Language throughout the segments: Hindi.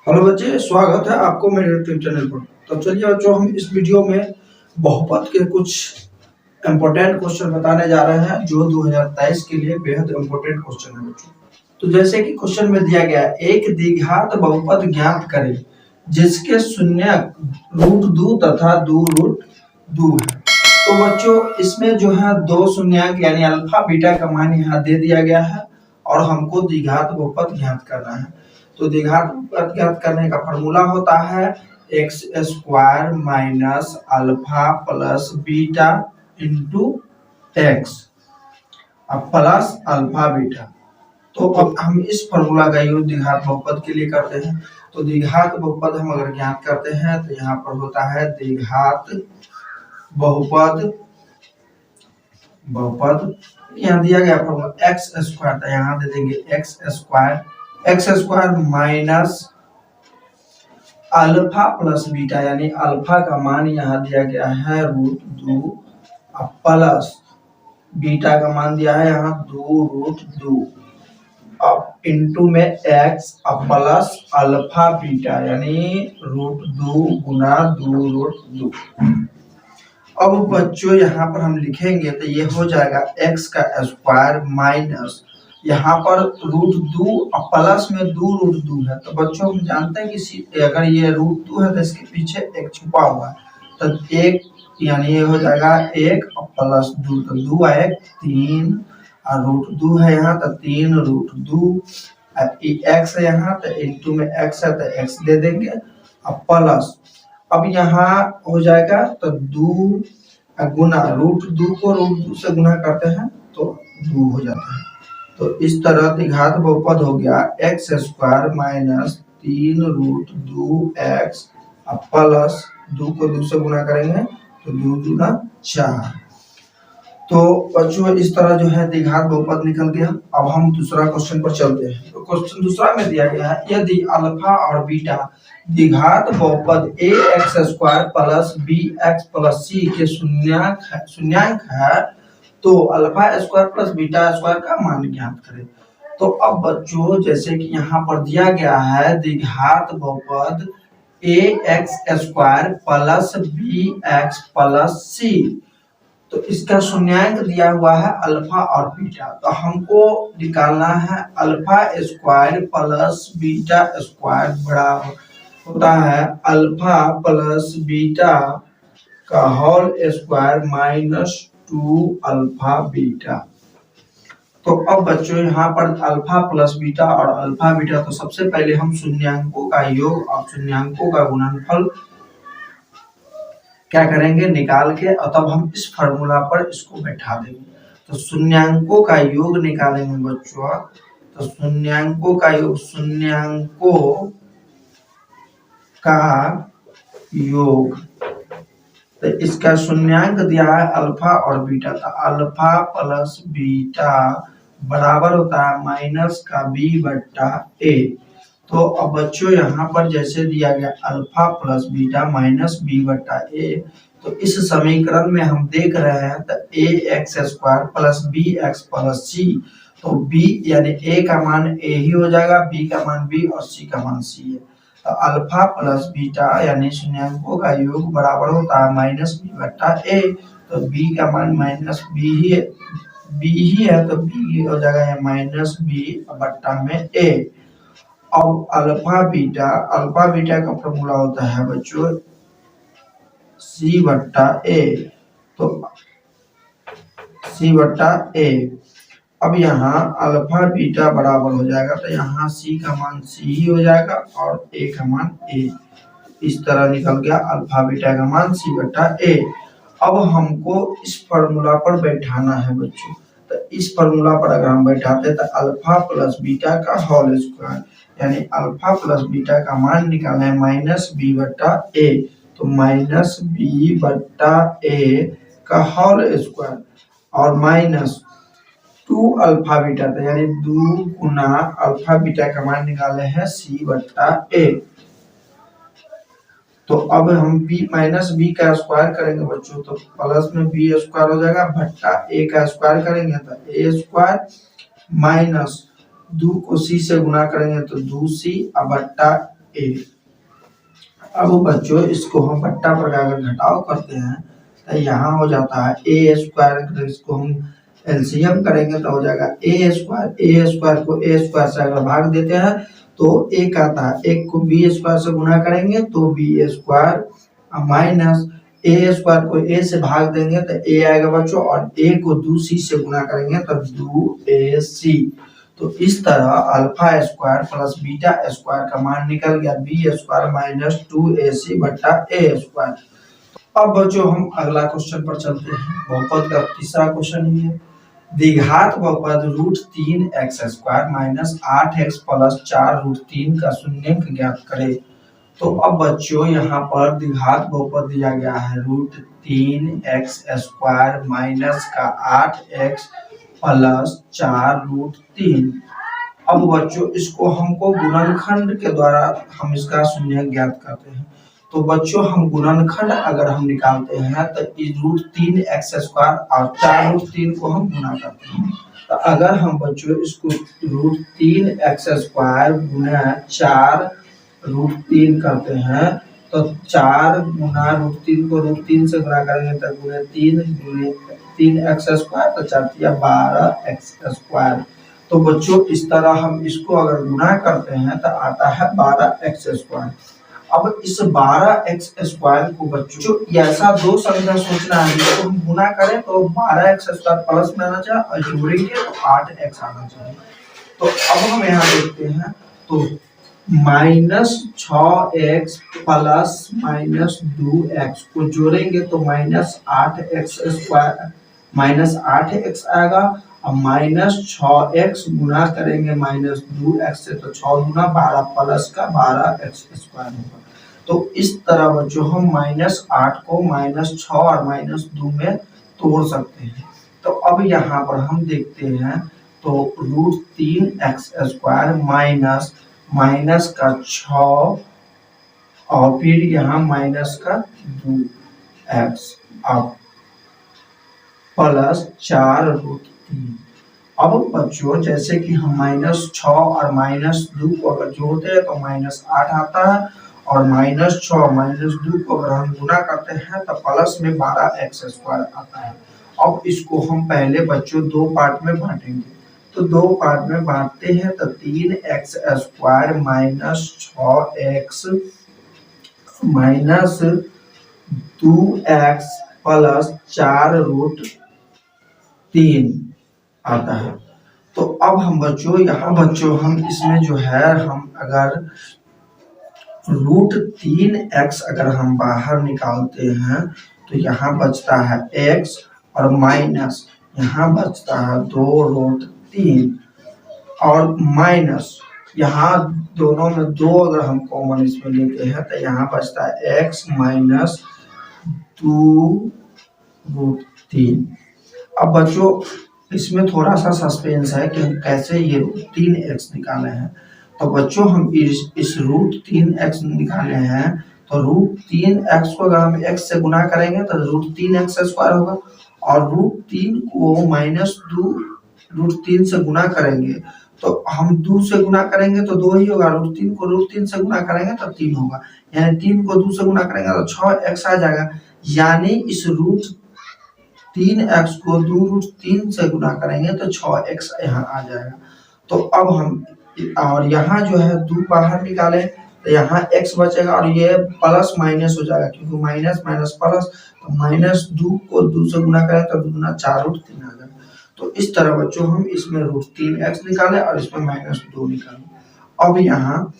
हेलो बच्चे, स्वागत है आपको मेरे यूट्यूब चैनल पर। तो चलिए बच्चों, हम इस वीडियो में बहुपद के कुछ इम्पोर्टेंट क्वेश्चन बताने जा रहे हैं जो 2023 के लिए बेहद इम्पोर्टेंट क्वेश्चन है बच्चों। तो जैसे कि क्वेश्चन में दिया गया है, एक द्विघात बहुपद ज्ञात करें जिसके शून्यक रूट 2 तथा 2 रूट 2 है। तो बच्चों इसमें जो है दो शून्यक यानी अल्फा बीटा का मान यहाँ दे दिया गया है और हमको द्विघात बहुपद ज्ञात करना है। तो द्विघात बहुपद ज्ञात करने का फॉर्मूला होता है x square minus alpha plus beta into x plus alpha beta. तो अब हम इस फॉर्मूला का यूज द्विघात बहुपद के लिए करते हैं। तो द्विघात बहुपद हम अगर ज्ञात करते हैं तो यहाँ पर होता है द्विघात बहुपद यहाँ दिया गया फॉर्मूला एक्स स्क्वायर, तो यहाँ दे देंगे x square minus alpha plus beta यानी अल्फा का मान यहाँ दिया गया है रूट 2 प्लस बीटा का मान दिया है यहाँ 2 रूट 2 अब इनटू में एक्स प्लस अल्फा बीटा यानी रूट 2 गुना 2 रूट 2। अब बच्चों यहाँ पर हम लिखेंगे तो ये हो जाएगा एक्स का स्क्वायर माइनस यहाँ पर रूट 2 प्लस में 2 रूट 2 है। तो बच्चों हम जानते हैं कि अगर ये रूट 2 है तो इसके पीछे एक छुपा हुआ है, तो एक यानी ये हो जाएगा 1 प्लस 2, तो 2 आए 3 और रूट 2 है यहाँ तो 3 रूट 2 एक्स है यहाँ तो इनटू में एक्स है तो एक्स दे देंगे अब प्लस अब यहाँ हो जाएगा तो 2 गुना रूट 2 को रूट 2 से गुना करते हैं तो 2 हो जाता है। तो इस तरह द्विघात बहुपद हो गया x square minus 3 root 2 x plus 2 को 2 से गुना करेंगे तो 2 दूना 4। तो बच्चों इस तरह जो है द्विघात बहुपद निकल गया। अब हम दूसरा क्वेश्चन पर चलते हैं। तो क्वेश्चन दूसरा में दिया गया है यदि अल्फा और बीटा द्विघात बहुपद A X square plus B X plus C के शून्यांक है तो alpha square plus beta square का मान ज्ञात करें। तो अब बच्चों जैसे कि यहाँ पर दिया गया है द्विघात बहुपद A X square plus B X plus C, तो इसका शून्यांक दिया हुआ है अल्फा और बीटा। तो हमको निकालना है alpha square plus beta square बराबर होता है अल्फा प्लस बीटा का whole square minus 2 alpha beta. तो अब बच्चों यहाँ पर अल्फा प्लस बीटा और अल्फा बीटा, तो सबसे पहले हम शून्याङ्कों का योग और शून्याङ्कों का गुणनफल क्या करेंगे निकाल के और तब हम इस फार्मूला पर इसको बैठा देंगे। तो शून्याङ्कों का योग निकालेंगे बच्चों, तो शून्याङ्कों का योग तो इसका शून्याङ्क दिया है अल्फा और बीटा, तो अल्फा प्लस बीटा बराबर होता है माइनस का बी बट्टा ए। तो अब बच्चों यहाँ पर जैसे दिया गया alpha plus beta minus b बट्टा ए, तो इस समीकरण में हम देख रहे हैं तो A X square plus B X plus C, तो बी यानी ए का मान ए ही हो जाएगा, बी का मान बी और सी का मान सी है। तो अल्फा प्लस बीटा यानी शून्याङ्कों का योग बराबर होता है माइनस बी बट्टा ए, तो बी का मान माइनस बी ही है तो बी हो जाएगा माइनस बी बट्टा में ए। अब अल्फा बीटा का फॉर्मूला होता है बच्चों सी बट्टा ए, तो सी बट्टा ए। अब यहाँ अल्फा बीटा बराबर हो जाएगा तो यहाँ सी का मान सी ही हो जाएगा और ए का मान ए। इस तरह निकल गया अल्फा बीटा का मान सी बट्टा ए। अब हमको इस फॉर्मूला पर बैठाना है बच्चों, तो इस फॉर्मूला पर अगर हम बैठाते तो अल्फा प्लस बीटा का होल स्क्वायर यानी अल्फा प्लस बीटा का मान निकालना है माइनस बी बट्टा ए, तो माइनस बी बट्टा ए का होल स्क्वायर और माइनस 2 अल्फा बीटा, तो यानी 2 गुना अल्फा बीटा का मान निकाले हैं सी बट्टा ए। तो अब हम b माइनस बी का स्क्वायर करेंगे बच्चों, तो प्लस में बी स्क्वायर हो जाएगा बट्टा ए का स्क्वायर करेंगे तो ए स्क्वायर माइनस 2 को सी से गुना करेंगे तो 2c बट्टा ए। अब बच्चों इसको हम बट्टा प्रकार का घटाव करते हैं तो यहाँ हो जाता है ए स्क्वायर, इसको हम एलसीएम करेंगे तो हो जाएगा ए स्क्वायर। ए स्क्वायर को ए स्क्वायर से अगर भाग देते हैं तो एक आता है, एक को बी स्क्वायर से गुना करेंगे तो बी स्क्वायर माइनस ए स्क्वायर को ए से भाग देंगे तो ए आएगा बच्चों, और ए को 2c से गुना करेंगे तो 2ac। तो इस तरह alpha square plus beta square का मान निकल गया बी स्क्वायर माइनस 2ac बट्टा ए स्क्वायर। अब बच्चों हम अगला क्वेश्चन पर चलते हैं। बहुपद का तीसरा क्वेश्चन ही है। द्विघात बहुपद √3x² माइनस 8x प्लस 4√3 का शून्यंक ज्ञात करें। तो अब बच्चों यहाँ पर द्विघात बहुपद दिया गया है √3x² माइनस का 8x प्लस 4√3। अब बच्चों इसको हमको गुणनखंड के द्वारा हम इसका शून्यंक ज्ञात करते हैं। तो बच्चों हम गुणनखंड अगर हम निकालते हैं तो इस √3x² और 4√3 को हम गुना करते हैं। तो अगर हम बच्चों इसको √3x² गुना 4√3 करते हैं तो 4 गुना √3 को √3 से गुना करेंगे तो गुणे 3x² तो 4 12x²। तो बच्चों इस तरह हम इसको अगर गुना करते हैं तो आता है 12x²। अब इस 12x² को बच्चों ऐसा दो संख्या सोचना है जिसको हम गुना करें तो 12x² प्लस में आना चाहिए और जोड़ेंगे तो 8x आना चाहिए। तो अब हम यहाँ देखते हैं तो -6x प्लस -2x को जोड़ेंगे तो -8x आएगा, और -6x गुना करेंगे -2x से तो 6 गुना 12 प्लस का 12x² होगा। तो इस तरह बच्चों हम -8 को -6 और -2 में तोड़ सकते हैं। तो अब यहाँ पर हम देखते हैं तो √3x² माइनस का 6 और फिर यहाँ माइनस का 2x अब प्लस 4√3। अब बच्चों जैसे कि हम -6 और -2 को अगर जोड़ते हैं तो -8 आता है, और -6 -2 को अगर हम गुना करते हैं तो प्लस में 12x² आता है। अब इसको हम पहले बच्चों दो पार्ट में बांटेंगे। तो दो पार्ट में बांटते हैं तो 3x² minus 6x minus 2x plus 4√3 आता है। तो अब हम बच्चों यहाँ बच्चों हम इसमें जो है हम अगर √3x अगर हम बाहर निकालते हैं तो यहाँ बचता है x और माइनस यहाँ बचता है 2√3 और माइनस यहाँ दोनों में 2 अगर हम कॉमन इसमें लेते हैं तो यहाँ बचता है x माइनस 2√3। अब बच्चों इसमें थोड़ा सा सस्पेंस है कि हम कैसे ये √3x निकाले हैं। तो बच्चों हम इस √3x निकाले हैं तो √3x को अगर हम x से गुना करेंगे तो √3x² होगा, और √3 को -2√3 से गुना करेंगे तो हम 2 से गुना करेंगे तो 2 ही होगा, √3 को √3 से गुना करेंगे तो 3 होगा, यानी 3 को 2 से गुना करेंगे तो 6x आ जाएगा। यानी इस √3x को 2√3 से गुना करेंगे तो 6x यहाँ आ जाएगा। तो अब हम और यहाँ जो है 2 बाहर निकालें तो यहाँ x बचेगा और ये प्लस माइनस हो जाएगा, क्योंकि माइनस माइनस प्लस, तो -2 को 2 से गुना करें तो 2 गुना 4√3 आ जाएगा। तो इस तरह बच्चों हम इसमें √3x निकालें और इसमें -2 निकालें। अब यहाँ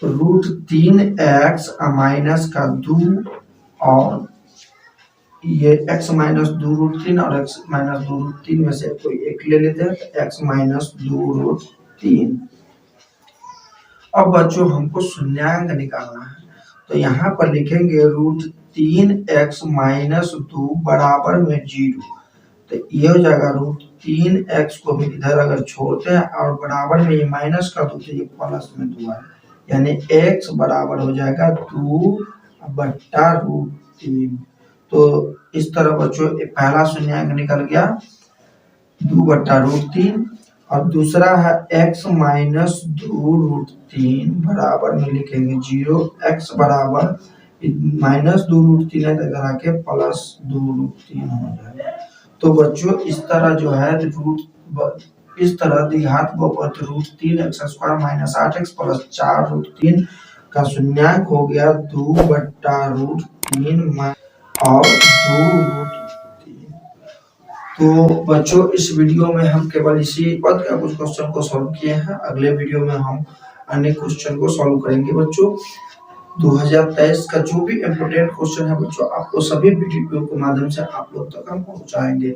तो √3x माइनस का 2 और ये x माइनस 2√3 और x माइनस 2√3 में से कोई एक ले लेते हैं तो x माइनस 2√3। अब बच्चों हमको शून्यांक निकालना है तो यहाँ पर लिखेंगे √3x माइनस 2 बराबर में 0। तो ये हो जाएगा √3x को भी इधर अगर छोड़ते हैं और बराबर में ये माइनस का 2 तो ये प्लस में 2 है, यानी x बराबर हो जाएगा 2/√3। तो इस तरह बच्चों पहला शून्यांक निकल गया 2/√3, और दूसरा है x माइनस 2√3 बराबर में लिखेंगे 0, x बराबर माइनस 2√3 है तो इधर आके प्लस 2√3 हो जाएगा। तो बच्चों इस तरह जो है इस तरह द्विघात बहुपद √3x² माइनस 8x प्लस 4√3 का शून्यांक हो गया 2/√3 और 2√3। तो बच्चों इस वीडियो में हम केवल इसी पद का कुछ क्वेश्चन को सॉल्व किए हैं। अगले वीडियो में हम अन्य क्वेश्चन को सॉल्व करेंगे। बच्चों 2023 का जो भी इम्पोर्टेंट क्वेश्चन है बच्चों आपको सभी वीडियो के माध्यम से आप लोग तक हम पहुंचाएंगे।